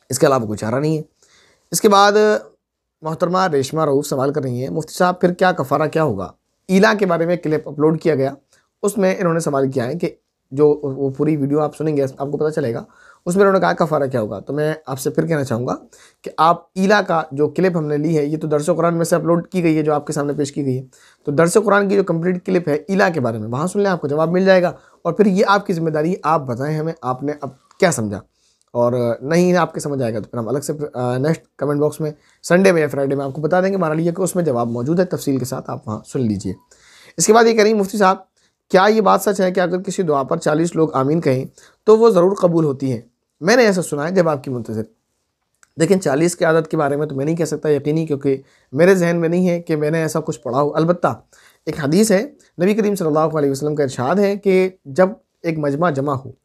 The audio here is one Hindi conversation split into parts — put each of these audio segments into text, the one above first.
इसके अलावा कुछ चारा नहीं है। इसके बाद मोहतरमा रेशमा रऊफ़ सवाल कर रही हैं, मुफ्ती साहब फिर क्या कफ़ारा क्या होगा? ईला के बारे में क्लिप अपलोड किया गया, उसमें इन्होंने सवाल किया है कि जो वो पूरी वीडियो आप सुनेंगे आपको पता चलेगा, उसमें उन्होंने कहा कफ़ारा क्या होगा। तो मैं आपसे फिर कहना चाहूँगा कि आप ईला का जो क्लिप हमने ली है, ये तो दर्स कुरान में से अपलोड की गई है, जो आपके सामने पेश की गई है। तो दर्स कुरान की जो कंप्लीट क्लिप है ईला के बारे में, वहाँ सुन लें, आपको जवाब मिल जाएगा। और फिर ये आपकी ज़िम्मेदारी, आप बताएं हमें आपने अब क्या समझा, और नहीं आपके समझ आएगा तो फिर हम अलग से नेक्स्ट कमेंट बॉक्स में संडे में या फ्राइडे में आपको बता देंगे हमारा लिए कि उसमें जवाब मौजूद है तफसील के साथ, आप वहाँ सुन लीजिए। इसके बाद ये कह रही मुफ्ती साहब, क्या ये बात सच है कि अगर किसी दुआ पर 40 लोग आमीन कहें तो वो ज़रूर कबूल होती है? मैंने ऐसा सुना है, जवाब की मुंतज़िर। लेकिन 40 की आदत के बारे में तो मैं नहीं कह सकता यकीनी, क्योंकि मेरे जहन में नहीं है कि मैंने ऐसा कुछ पढ़ा हो। अलबत्ता एक हदीस है, नबी करीम सल्लल्लाहु अलैहि वसल्लम का इरशाद है कि जब एक मजमा जमा हो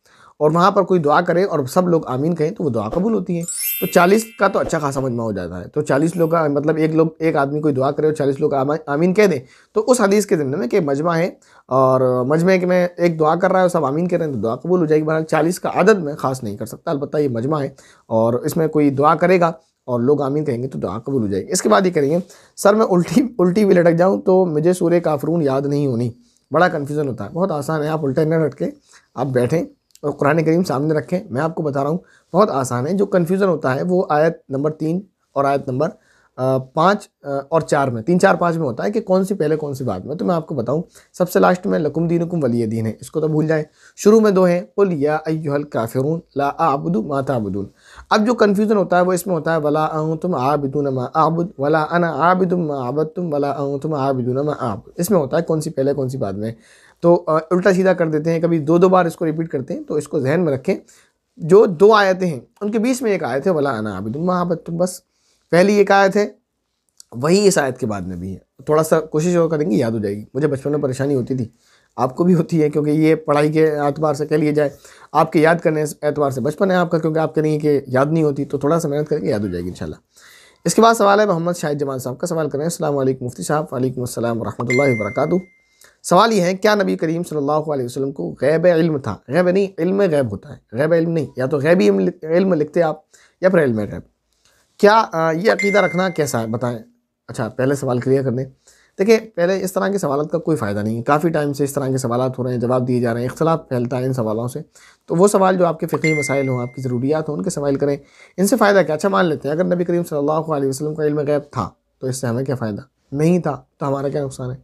और वहाँ पर कोई दुआ करे और सब लोग आमीन कहें तो वो दुआ कबूल होती है। तो 40 का तो अच्छा खासा मजमा हो जाता है। तो 40 लोग का मतलब एक आदमी कोई दुआ करे और 40 लोग आमीन कह दें, तो उस हदीस के ज़िम्मे में कि मजमा है और मजमे के में एक दुआ कर रहा है और सब आमीन कह रहे हैं तो दुआ कबूल हो जाएगी। बहरहाल 40 का अदद मैं ख़ास नहीं कर सकता, अलबत्ता ये मजमा है और इसमें कोई दुआ करेगा और लोग आमीन कहेंगे तो दुआ कबूल हो जाएगी। इसके बाद ये करेंगे, सर मैं उल्टी भी लटक जाऊँ तो मुझे सूरह काफिरून याद नहीं होनी, बड़ा कन्फ्यूज़न होता है। बहुत आसान है, आप उल्टे न लटके, आप बैठें और कुरान करीम सामने रखें। मैं आपको बता रहा हूँ, बहुत आसान है। जो कन्फ्यूज़न होता है वो आयत नंबर 3 और आयत नंबर 5 और 4 में, 3, 4, 5 में होता है कि कौन सी पहले कौन सी बाद में। तो मैं आपको बताऊँ, सबसे लास्ट में लकुम दीनुकुम वलिय दीन है, इसको तो भूल जाए। शुरू में 2 हैं, कुल या अय्युहल काफिरून ला अअबुदु मा तअबुदून। अब जो कन्फ्यूज़न होता है वो इसमें होता है, वला अंतुम आबिदून मा अअबुद वला अना आबिदुम मा अबदतुम वला अंतुम आबिदून मा अअबुद। इसमें होता है कौन सी पहले कौन सी बाद में। तो उल्टा सीधा कर देते हैं, कभी 2 बार इसको रिपीट करते हैं। तो इसको जहन में रखें, जो 2 आयतें हैं उनके बीच में एक आयत है वला अना आबिदुम मा अबदतुम, बस पहली एक आयत है, वही इस आयत के बाद में भी है। थोड़ा सा कोशिश और करेंगे याद हो जाएगी। मुझे बचपन में परेशानी होती थी, आपको भी होती है, क्योंकि ये पढ़ाई के एतबार से कह लिया जाए, आपके याद करने एतबार से बचपन है आपका, क्योंकि आपके नहीं कि याद नहीं होती, तो थोड़ा सा मेहनत करके याद हो जाएगी इंशाल्लाह। इसके बाद सवाल है मोहम्मद शाहिद जमाल साहब का। सवाल करें, अस्सलाम वालेकुम मुफ्ती साहब। वालेकुम अस्सलाम व रहमतुल्लाहि व बरकातुहू। सवाल ये है, क्या नबी करीम सल्लल्लाहु अलैहि वसल्लम को गैब इल्म था? गैब नहीं, इल्म गैब होता है, गैब इल्म नहीं। या तो गैबी इल्म लिखते आप या फिर इल्म गैब। क्या ये अकीदा रखना कैसा है, बताएं। अच्छा, पहले सवाल क्लियर कर दें। देखिए, पहले इस तरह के सवाल का कोई फ़ायदा नहीं है। काफ़ी टाइम से इस तरह के सवाल हो रहे हैं, जवाब दिए जा रहे हैं, इख्तलाफ फैलता है इन सवालों से। तो वो सवाल जो आपके फ़िक़ही मसाइल हों, आपकी ज़रूरियात हों, उनके सवाल करें। इनसे फ़ायदा क्या? अच्छा, मान लेते हैं अगर नबी करीम सल्लल्लाहु अलैहि वसल्लम का इल्म गैब था, तो इससे हमें क्या फ़ायदा? नहीं था तो हमारा क्या नुकसान है?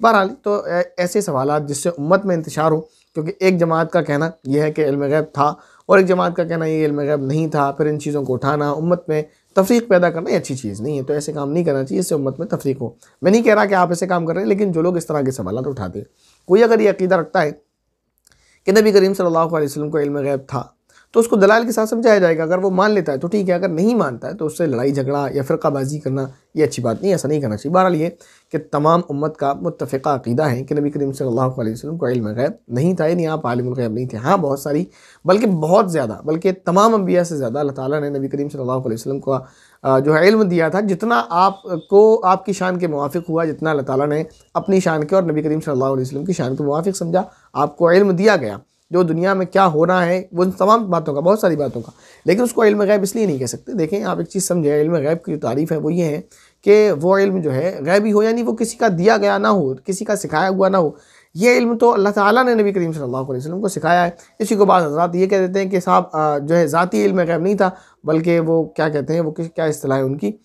बहरहाल, तो ऐसे सवाल जिससे उम्मत में इंतशार हो, क्योंकि एक जमात का कहना यह है कि इल्म गैब था और एक जमात का कहना ये इल्म गैब नहीं था, फिर इन चीज़ों को उठाना, उम्मत में तफरीक पैदा करना ये अच्छी चीज़ नहीं है। तो ऐसे काम नहीं करना चाहिए, इससे उम्मत में तफरीक हो। मैं नहीं कह रहा कि आप ऐसे काम कर रहे हैं, लेकिन जो लोग इस तरह के सवाल उठाते हैं, कोई अगर ये अकीदा रखता है कि नबी करीम सल्लल्लाहु अलैहि वसल्लम को इल्म गैब था, तो उसको दलाल के साथ समझाया जाएगा। अगर वो मान लेता है तो ठीक है, अगर नहीं मानता है तो उससे लड़ाई झगड़ा या फ़िरक़ाबाज़ी करना ये अच्छी बात नहीं है, ऐसा नहीं करना चाहिए। बहरहाल ये कि तमाम उम्मत का मुत्तफ़िक़ा अक़ीदा है कि नबी करीम सल्लल्लाहु अलैहि वसल्लम को इल्म गैब नहीं था, यानी आप आलिमुल गैब नहीं थे। हाँ, बहुत सारी, बल्कि बहुत ज़्यादा, बल्कि तमाम अंबिया से ज़्यादा अल्लाह ताला ने नबी करीम सल्लल्लाहु अलैहि वसल्लम को जो है इल्म दिया था। जितना आपको आपकी शान के मुवाफ़िक़ हुआ, जितना अल्लाह ताला ने अपनी शान के और नबी करीम सल्लल्लाहु अलैहि वसल्लम की शान के मुवाफ़िक़ समझा, आपको इल्म दिया गया जो दुनिया में क्या हो रहा है, वो तमाम बातों का, बहुत सारी बातों का। लेकिन उसको इल्म गैब इसलिए नहीं कह सकते। देखें, आप एक चीज़ समझें, इल्म गैब की जो तारीफ़ है वो ये है कि वो इल्म जो है गैबी हो, यानी वो किसी का दिया गया ना हो, किसी का सिखाया हुआ ना हो। ये इल्म तो अल्लाह ताला ने नबी करीम सल्लल्लाहु अलैहि वसल्लम को सिखाया है। इसी को बाद हज़रात ये कह देते हैं कि साहब जो है ज़ाती इल्म गैब नहीं था, बल्कि वो क्या कहते हैं, वो क्या इस्तिलाह है उनकी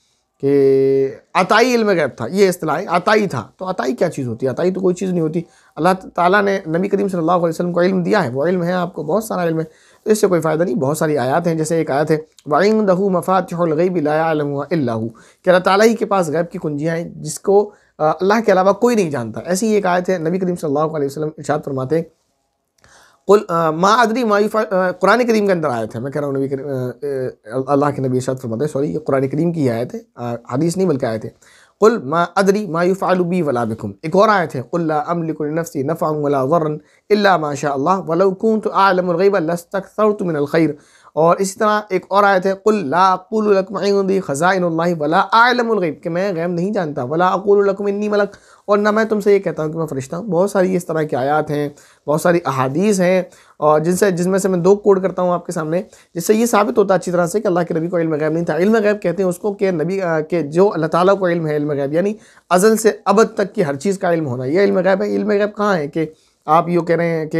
कि अताई इल्म गैब था। ये इस्तिलाह है, अताई था। तो अताई क्या चीज़ होती है? अताई तो कोई चीज़ नहीं होती। अल्लाह ताला ने नबी करीम सल्लल्लाहु अलैहि वसल्लम को इल्म दिया है, वो इल्म है, आपको बहुत सारा इल्म है, तो इससे कोई फ़ायदा नहीं। बहुत सारी आयत हैं, जैसे एक आयत है वइंदहु मफ़ातिहुल गैबि ला यअलमुहा इल्ला हु, कि अल्लाह ताला ही के पास गैब की कुंजियाँ हैं जिसको अल्लाह के अलावा कोई नहीं जानता। ऐसी ही एक आयत है, नबी करीम सल्लल्लाहु अलैहि वसल्लम इरशाद फरमाते हैं, कुल मा अदरी मा युफ़अल, कुरान करीम के अंदर आयत है, मैं कह रहा हूँ नबी अल्लाह के नबी इरशाद फरमाते हैं, सॉरी ये कुरान करीम की आयत है, हदीस नहीं बल्कि आयत है। कुल मा अदरी मा युफ़अलु बी वला बिकुम। एक और आयत है, कुल ला अमलिकु लिनफ़्सी नफ़अन वला ज़र्रन इल्ला मा शा अल्लाह वलौ कुन्तु अअलमुल ग़ैब लस्तक्थरतु मिनल ख़ैर और इसी तरह एक और आयत है, कुल ला अक़ूलु लकुम इंदी ख़ज़ाइनुल्लाहि वला अअलमुल ग़ैब, कि मैं गैब नहीं जानता, वला अक़ूलु लकुम इन्नी मलक, और ना मैं तुमसे ये कहता हूँ कि मैं फ़रिश्ता हूँ। बहुत सारी इस तरह की आयत हैं, बहुत सारी अहादीस हैं, और जिसमें से मैं 2 कोड करता हूँ आपके सामने, जिससे ये साबित होता है अच्छी तरह से कि अल्लाह के नबी को इल्म गैब नहीं था। इल्म गैब कहते हैं उसको कि नबी के जो अल्लाह ताला को इल्म है, इल्म गैब यानी अज़ल से अबद तक की हर चीज़ का इल्म होना, ये इल्म गैब है। इल्म गैब कहाँ है कि आप यूँ कह रहे हैं कि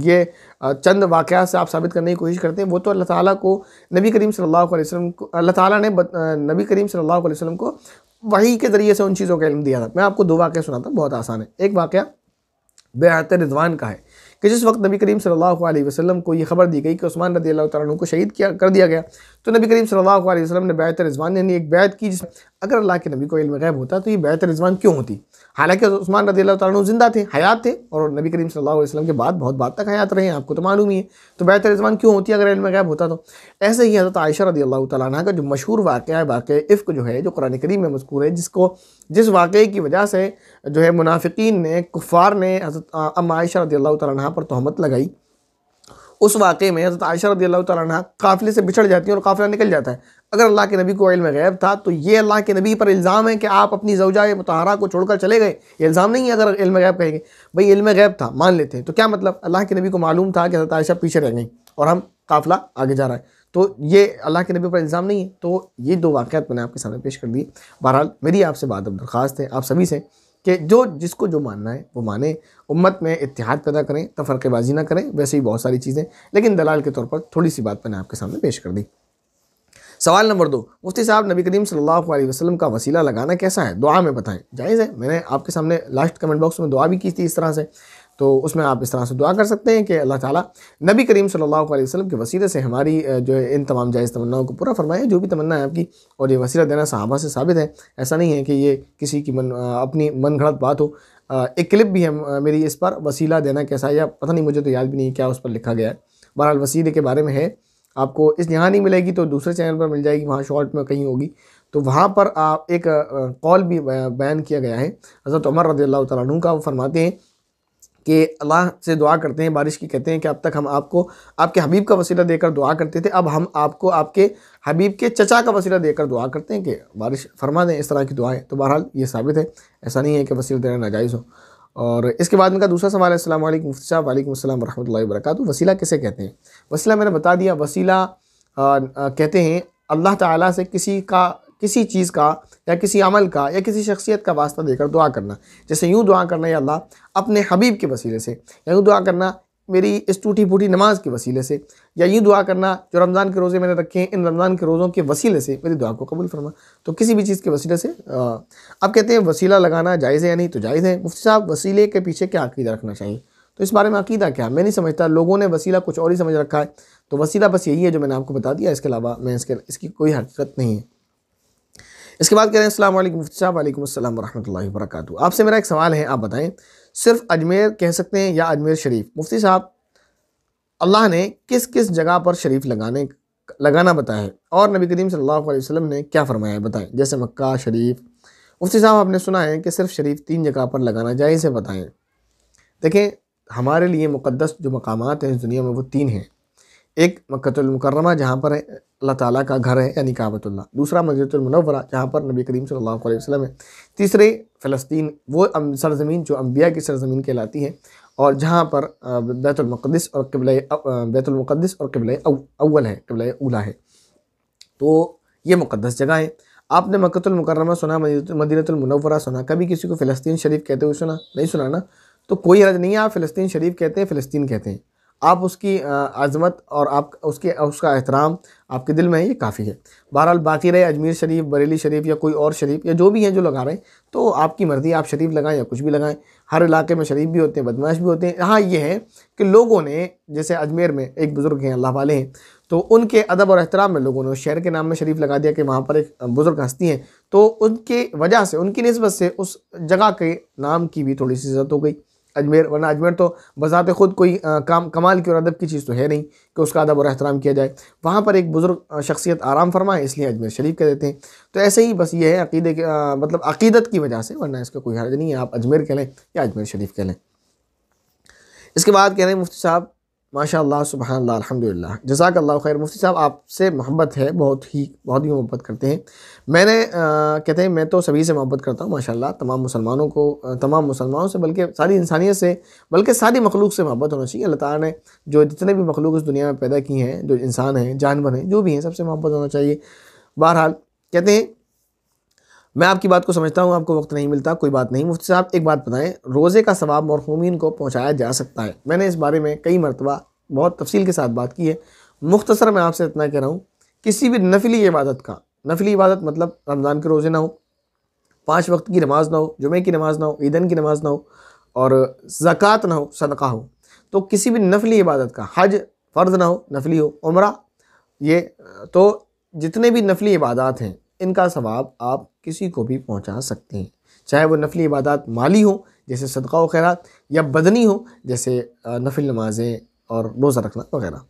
ये चंद वाक़यात से आप साबित करने की कोशिश करते हैं, वो तो अल्लाह ताला को नबी करीम सल्लल्लाहु अलैहि वसल्लम को, अल्लाह ताला ने नबी करीम सल्लल्लाहु अलैहि वसल्लम को वही के ज़रिए से उन चीज़ों का इल्म दिया था। मैं आपको 2 वाक़या सुनाता हूँ, बहुत आसान है। एक वाक़या बैअत रिज़वान का है कि जिस वक्त नबी करीम सल्लल्लाहु अलैहि वसल्लम को ये खबर दी गई कि उस्मान रज़ियल्लाहु तआला अन्हु को शहीद कर दिया गया, तो नबी करीम सल्लल्लाहु अलैहि वसल्लम ने बैअत रिज़वान यानी एक बैत की, जिसमें अगर अल्लाह के नबी को इल्म गैब होता तो ये बैअत रिज़वान क्यों होती। हालांकि उस्मान रज़ियल्लाहु तआला अन्हु जिंदा थे, हयात थे, और नबी करीम सल्लल्लाहु अलैहि वसल्लम के बाद बहुत बाद तक हयात रहे हैं, आपको तो मालूम ही है। तो बैअत रिज़वान क्यों होती अगर इल्म गैब होता तो। ऐसे ही हज़रत आयशा रज़ियल्लाहु तआला अन्हा का जो मशहूर वाक़या है, वाक़या इफ़्क जो है, जो कुरान करीम में मज़कूर है, जिस वाक़े की वजह से जो है मुनाफिकीन ने, कुफ़ार ने हज़रत अम्मा आयशा रज़ियल्लाहु तआला अन्हा पर तहमत लगाई, उस वाक़े में हज़रत आयशा रज़ियल्लाहु तआला अन्हा काफ़िले से बिछड़ जाती है और काफ़िला निकल जाता है। अगर अल्लाह के नबी को इल्म गैब था तो ये अल्लाह के नबी पर इल्ज़ाम है कि आप अपनी ज़ौजा मुतहरा को छोड़कर चले गए, ये इल्ज़ाम नहीं है। अगर इल्म गैब कहेंगे, भाई इल्म गैब था मान लेते हैं, तो क्या मतलब अल्लाह के नबी को मालूम था कि हज़रत आयशा पीछे रह गई और हम काफ़िला आगे जा रहा है, तो ये अल्लाह के नबी पर इल्ज़ाम नहीं है। तो ये 2 वाक़यात मैंने आपके सामने पेश कर दिए। बहरहाल मेरी आपसे बात अब दरख्वास्त है आप सभी से कि जिसको जो मानना है वो माने, उम्मत में इत्तेहाद पैदा करें, तफरक़ेबाज़ी ना करें। वैसे ही बहुत सारी चीज़ें, लेकिन दलाल के तौर पर थोड़ी सी बात मैंने आपके सामने पेश कर दी। सवाल नंबर 2, मुफ्ती साहब नबी करीम सल्लल्लाहु अलैहि वसल्लम का वसीला लगाना कैसा है, दुआ में बताएं, जायज़ है? मैंने आपके सामने लास्ट कमेंट बॉक्स में दुआ भी की थी इस तरह से, तो उसमें आप इस तरह से दुआ कर सकते हैं कि अल्लाह ताला नबी करीम सल्लल्लाहु अलैहि वसल्लम के वसीले से हमारी जो है इन तमाम जायज़ तमन्नाओं को पूरा फरमाए, जो भी तमन्ना है आपकी। और ये वसीला देना सहाबा से साबित है, ऐसा नहीं है कि ये किसी की अपनी मन घड़त बात हो। एक क्लिप भी है मेरी इस पर, वसीला देना कैसा है, या पता नहीं, मुझे तो याद भी नहीं क्या उस पर लिखा गया है। बहरहाल वसीले के बारे में है, आपको इस यहाँ नहीं मिलेगी तो दूसरे चैनल पर मिल जाएगी, वहाँ शॉर्ट में कहीं होगी, तो वहाँ पर एक कौल भी बयान किया गया है हज़रत उमर रज़ियल्लाहु तआला अन्हु का। वो फरमाते हैं कि अल्लाह से दुआ करते हैं बारिश की, कहते हैं कि अब तक हम आपको आपके हबीब का वसीला देकर दुआ करते थे, अब हम आपको आपके हबीब के चचा का वसीला देकर दुआ करते हैं कि बारिश फरमा दें, इस तरह की दुआएं। तो बहरहाल ये साबित है, ऐसा नहीं है कि वसीला देना नाजायज़ हो। और इसके बाद इनका दूसरा सवाल है, अस्सलाम वालेकुम मुफ्ती साहब। वालेकुम अस्सलाम वरहमतुल्लाहि वबरकातुहू। वसीला किसे कहते हैं? वसीला मैंने बता दिया, वसीला कहते हैं अल्लाह ताला से किसी चीज़ का या किसी अमल का या किसी शख्सियत का वास्ता देकर दुआ करना। जैसे यूँ दुआ करना, या अल्लाह अपने हबीब के वसीले से, या यूँ दुआ करना मेरी इस टूटी फूटी नमाज के वसीले से, या यूँ दुआ करना जो रमज़ान के रोज़े मैंने रखे हैं, इन रमज़ान के रोज़ों के वसीले से मेरी दुआ को कबूल फरमा। तो किसी भी चीज़ के वसीले से अब कहते हैं वसीला लगाना जायज़ है या नहीं, तो जायज़ है। मुफ्ती साहब वसीले के पीछे क्या अक़ीदा रखना चाहिए? तो इस बारे में अक़ीदा क्या, मैं नहीं समझता, लोगों ने वसीला कुछ और ही समझ रखा है। तो वसीला बस यही है जो मैंने आपको बता दिया, इसके अलावा मैं इसकी कोई हकीकत नहीं है। इसके बाद कह रहे हैं, अस्सलाम वालेकुम मुफ्ती साहब। वालेकुम अस्सलाम वरहमतुल्लाहि वबरकातुहू। आपसे मेरा एक सवाल है, आप बताएं सिर्फ अजमेर कह सकते हैं या अजमेर शरीफ? मुफ्ती साहब अल्लाह ने किस किस जगह पर शरीफ लगाना बताया है, और नबी करीम सल्लल्लाहु अलैहि वसल्लम ने क्या फरमाया है, बताएं। जैसे मक्का शरीफ। मुफ्ती साहब आपने सुना है कि सिर्फ शरीफ 3 जगह पर लगाना जायज़ है, बताएं। देखें, हमारे लिए मुक़द्दस जो मकामात हैं इस दुनिया में वो 3 हैं। एक मक्कतुल मुकर्रमा जहाँ पर अल्लाह ताला का घर है यानी काबतुल्लाह, दूसरा मस्जिदुल मुनव्वरा जहाँ पर नबी करीम सल्लल्लाहु अलैहि वसल्लम है, तीसरे फ़लस्तीन वो सरज़मीन जो अम्बिया की सरज़मीन कहलाती है, और जहाँ पर बैतुल मुक़द्दिस और क़िबला अव्वल है, क़िबला ऊला है। तो ये मुक़द्दस जगह है। आपने मक्कतुल मुकर्रमा सुना, मदीनतुल मुनव्वरा सुना, कभी किसी को फ़लस्तीन शरीफ कहते हुए सुना? नहीं सुना ना, तो कोई हर्ज नहीं है, आप फ़लस्तीन शरीफ कहते हैं, फ़लस्तीन कहते हैं, आप उसकी अज़मत और आप उसका एहतराम आपके दिल में है, ये काफ़ी है। बहरहाल बाकी रहे अजमेर शरीफ, बरेली शरीफ या कोई और शरीफ या जो भी हैं जो लगा रहे हैं, तो आपकी मर्ज़ी, आप शरीफ लगाएं या कुछ भी लगाएं। हर इलाके में शरीफ भी होते हैं, बदमाश भी होते हैं। हाँ ये है कि लोगों ने, जैसे अजमेर में एक बुज़ुर्ग हैं अल्लाह वाले हैं, तो उनके अदब और एहतराम में लोगों ने उस शहर के नाम में शरीफ लगा दिया कि वहाँ पर एक बुज़ुर्ग हस्ती हैं, तो उनके वजह से, उनकी निस्बत से उस जगह के नाम की भी थोड़ी सी इज़्ज़त हो गई अजमेर। वरना अजमेर तो बज़ाते ख़ुद कोई कमाल की और अदब की चीज़ तो है नहीं कि उसका अदब और एहतराम किया जाए। वहाँ पर एक बुज़ुर्ग शख्सियत आराम फरमाए, इसलिए अजमेर शरीफ कह देते हैं। तो ऐसे ही बस ये है अक़ीदे के मतलब अक़ीदत की वजह से, वरना इसका कोई हर्ज नहीं है, आप अजमेर कह लें या अजमेर शरीफ कह लें। इसके बाद कह रहे हैं मुफ्ती साहब माशाअल्लाह सुबहानल्लाह अल्हम्दुलिल्लाह जज़ाकल्लाहु खैर। मुफ्ती साहब आपसे मोहब्बत है, बहुत ही मोहब्बत करते हैं। मैंने कहते हैं मैं तो सभी से मोहब्बत करता हूँ माशाअल्लाह, तमाम मुसलमानों को, तमाम मुसलमानों से, बल्कि सारी इंसानियत से, बल्कि सारी मखलूक से मोहब्बत होना चाहिए। अल्लाह ताला ने जो जितने भी मखलूक इस दुनिया में पैदा की हैं, जो इंसान हैं, जानवर हैं, जो भी हैं, सबसे मोहब्बत होना चाहिए। बहरहाल कहते हैं मैं आपकी बात को समझता हूँ, आपको वक्त नहीं मिलता, कोई बात नहीं। मुफ्ती साहब एक बात बताएं, रोज़े का सवाब मरहूमीन को पहुँचाया जा सकता है? मैंने इस बारे में कई मरतबा बहुत तफसील के साथ बात की है। मुख्तसर मैं आपसे इतना कह रहा हूँ, किसी भी नफली इबादत का, नफली इबादत मतलब रमज़ान के रोज़े ना हो, 5 वक्त की नमाज ना हो, जुमे की नमाज ना हो, ईदन की नमाज ना हो, और ज़कात ना हो, सदका हो, तो किसी भी नफली इबादत का, हज फ़र्ज़ ना हो, नफली हो, उम्रा, ये तो जितने भी नफली इबादत हैं इनका सवाब आप किसी को भी पहुंचा सकते हैं, चाहे वो नफली इबादत माली हो जैसे सदका व खैरात, या बदनी हो जैसे नफिल नमाजें और रोज़ा रखना वगैरह।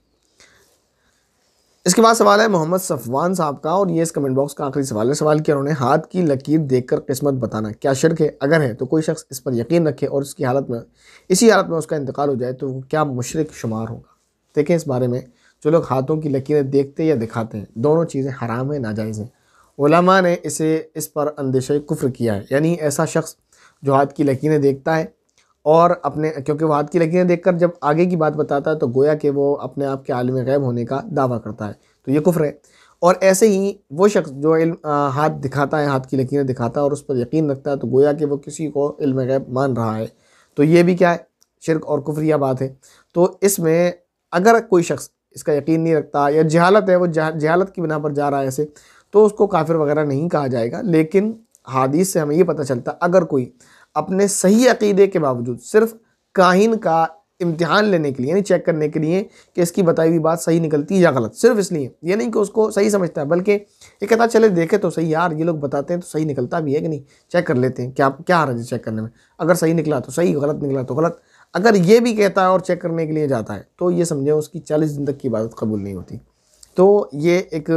इसके बाद सवाल है मोहम्मद सफ़वान साहब का, और ये इस कमेंट बॉक्स का आखिरी सवाल है। सवाल किया उन्होंने, हाथ की लकीर देखकर किस्मत बताना क्या शिर्क है? अगर है तो कोई शख्स इस पर यकीन रखे और इसी हालत में उसका इंतकाल हो जाए तो वो क्या मुशरिक शुमार होगा? देखें, इस बारे में जो लोग हाथों की लकीरें देखते या दिखाते हैं, दोनों चीज़ें हराम है, नाजायज़ हैं। उलमा ने इस पर अंदेशा कुफ्र किया है, यानी ऐसा शख्स जो हाथ की लकीरें देखता है और क्योंकि वो हाथ की लकीरें देखकर जब आगे की बात बताता है तो गोया कि वो अपने आप के आलिम गैब होने का दावा करता है, तो ये कुफ्र है। और ऐसे ही वो शख्स जो हाथ दिखाता है, हाथ की लकीरें दिखाता है और उस पर यकीन रखता है, तो गोया कि वो किसी को इल्म गैब मान रहा है, तो ये भी क्या है, शिर्क और कुफ्रिया बात है। तो इसमें अगर कोई शख्स इसका यकीन नहीं रखता या जहालत है, वो जहालत की बिना पर जा रहा है ऐसे, तो उसको काफिर वगैरह नहीं कहा जाएगा। लेकिन हादीस से हमें ये पता चलता, अगर कोई अपने सही अकीदे के बावजूद सिर्फ काहिन का इम्तिहान लेने के लिए, यानी चेक करने के लिए कि इसकी बताई हुई बात सही निकलती है या गलत, सिर्फ इसलिए, ये नहीं कि उसको सही समझता है, बल्कि ये कहता चले देखे तो सही, यार ये लोग बताते हैं तो सही निकलता भी है कि नहीं, चेक कर लेते हैं, क्या हर्ज है चेक करने में, अगर सही निकला तो सही, गलत निकला तो गलत। अगर ये भी कहता है और चेक करने के लिए जाता है, तो ये समझे उसकी 40 दिन तक की इबादत कबूल नहीं होती। तो ये एक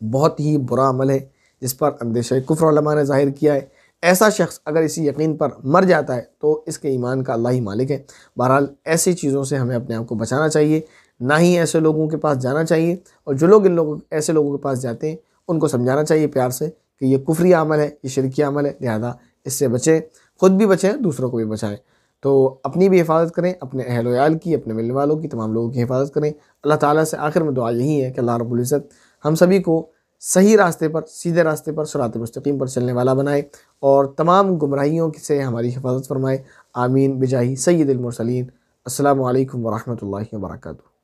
बहुत ही बुरा अमल है जिस पर अंदेशा कुफ्र उलमा ने ज़ाहिर किया है। ऐसा शख्स अगर इसी यकीन पर मर जाता है तो इसके ईमान का अल्लाह ही मालिक है। बहरहाल ऐसी चीज़ों से हमें अपने आप को बचाना चाहिए, ना ही ऐसे लोगों के पास जाना चाहिए, और जो लोग ऐसे लोगों के पास जाते हैं उनको समझाना चाहिए प्यार से कि ये कुफ्री अमल है, ये शिरकी अमल है, लिहाजा इससे बचें, खुद भी बचें, दूसरों को भी बचाएं। तो अपनी भी हिफाजत करें, अपने अहल वयाल की, अपने मिलने वालों की, तमाम लोगों की हिफाजत करें। अल्लाह ताला से आखिर में दुआ यही है कि अल्लाह रब्बुल इज़्ज़त हम सभी को सही रास्ते पर, सीधे रास्ते पर, सिरात मुस्तकीम पर चलने वाला बनाए और तमाम गुमराहियों से हमारी हिफाजत फरमाए। आमीन बिजाही सय्यिदिल मुरसलीन। अस्सलामु अलैकुम व रहमतुल्लाहि व बरकातुहू।